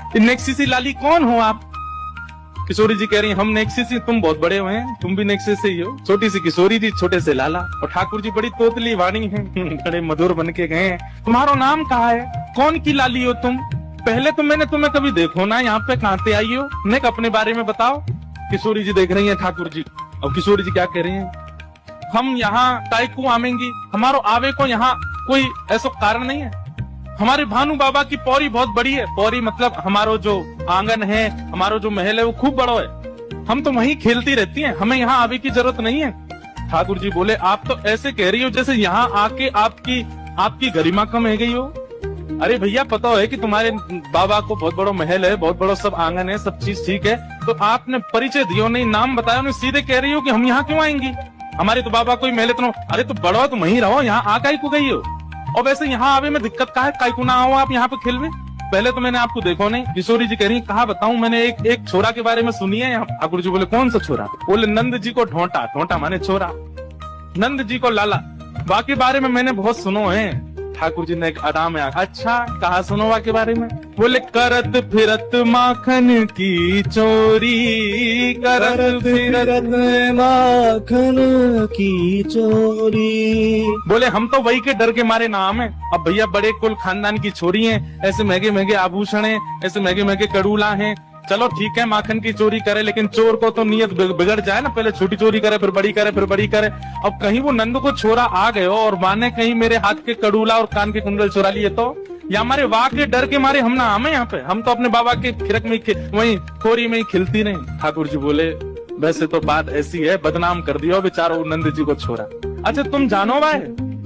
नेक्सिसी लाली कौन हो आप? किशोरी जी कह रही हैं हम नेक्सिसी, तुम बहुत बड़े हुए हैं, तुम भी नेक्सिस से ही हो। छोटी सी किशोरी जी, छोटे से लाला। और ठाकुर जी बड़ी तोतली वाणी है, बड़े मधुर बन के गए हैं। तुम्हारा नाम कहा है? कौन की लाली हो तुम? पहले तो मैंने तुम्हें कभी देखो ना, यहाँ पे कहाँ से आई हो? नेक अपने बारे में बताओ। किशोरी जी देख रही है ठाकुर जी। और किशोरी जी क्या कह रही है? हम यहाँ ताइकू आवेंगी, हमारो आवे को यहाँ कोई ऐसा कारण नहीं है। हमारे भानु बाबा की पौरी बहुत बड़ी है। पौरी मतलब हमारो जो आंगन है, हमारो जो महल है वो खूब बड़ा है। हम तो वहीं खेलती रहती हैं, हमें यहाँ आवे की जरूरत नहीं है। ठाकुर जी बोले आप तो ऐसे कह रही हो जैसे यहाँ आके आपकी गरिमा कम है गई हो। अरे भैया पता है कि तुम्हारे बाबा को बहुत बड़ा महल है, बहुत बड़ा सब आंगन है, सब चीज ठीक है, तो आपने परिचय दियो नहीं, नाम बताया नहीं, सीधे कह रही हो कि हम यहाँ क्यों आएंगी? हमारे तो बाबा कोई महल तो। अरे तो बड़ा तुम वहीं रहो, यहाँ आ काई को गई हो? और वैसे यहाँ आवे में दिक्कत का है? काई को ना आओ आप यहाँ पे खेलवे? पहले तो मैंने आपको देखो नहीं। किशोरी जी कह रही कहा बताऊं, मैंने एक छोरा के बारे में सुनी है यहाँ। ठाकुर जी बोले कौन सा छोरा? बोले नंद जी को ढोंटा, ढोंटा माने छोरा, नंद जी को लाला। बाकी बारे में मैंने बहुत सुनो है। ठाकुर जी ने एक अदा में अच्छा कहा सुनो के बारे में? बोले करत फिरत माखन की चोरी, करत फिरत माखन की चोरी। बोले हम तो वही के डर के मारे नाम है। अब भैया बड़े कुल खानदान की छोरी हैं, ऐसे महंगे महंगे आभूषण हैं, ऐसे महंगे महंगे कड़ूला हैं। चलो ठीक है माखन की चोरी करे, लेकिन चोर को तो नियत बिगड़ जाए ना, पहले छोटी चोरी करे फिर बड़ी करे फिर बड़ी करे। अब कहीं वो नंद को छोरा आ गए हो और माने कहीं मेरे हाथ के कड़ूला और कान के कुंडल चुरा लिए तो, या हमारे वाह के डर के मारे हम ना आमे यहाँ पे? हम तो अपने बाबा के खिरक में वही खोरी में ही खिलती नहीं। ठाकुर जी बोले वैसे तो बात ऐसी है, बदनाम कर दिया बेचारो नंद जी को छोरा। अच्छा तुम जानो भाई?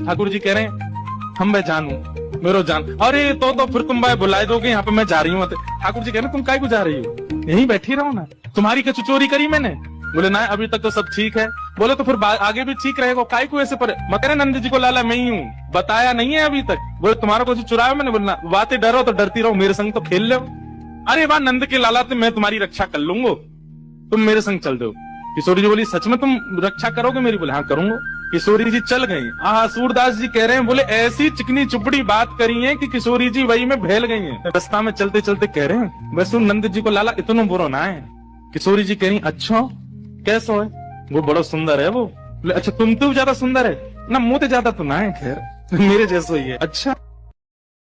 ठाकुर जी कह रहे हैं हम भाई जानू मेरो जान। अरे तो फिर तुम भाई बुलाए दोगे यहाँ पे, मैं जा रही हूँ। ठाकुर जी कह रहे तुम काय को जा रही हो? यहीं बैठी रहो ना, तुम्हारी क्या चोरी करी मैंने? बोले ना अभी तक तो सब ठीक है। बोले तो फिर आगे भी ठीक रहेगा, काय को ऐसे पर? मकर नंद जी को लाला मैं ही हूँ, बताया नहीं है अभी तक। बोले तुम्हारा कुछ चुराया मैंने? बोलना बातें डरो तो डरती रहो, मेरे संग तो खेल लो। अरे वाह नंद के लाला तो मैं तुम्हारी रक्षा कर लूंगा, तुम मेरे संग चल दो। किशोरी जी बोली सच में तुम रक्षा करोगे मेरी? बोले हाँ करूंगा। किशोरी जी चल गई। सूरदास जी कह रहे हैं बोले ऐसी चिकनी चुपड़ी बात करी है कि किशोरी जी वही में भेल गई हैं। रास्ता में चलते चलते कह रहे हैं वैसे नंद जी को लाला इतना बुरा ना है। किशोरी जी कह रही अच्छा कैसा है? वो बड़ा सुंदर है वो। अच्छा तुम तो ज्यादा सुंदर है ना, मुंह तो ज्यादा तो ना है, खैर मेरे जैसा ही है। अच्छा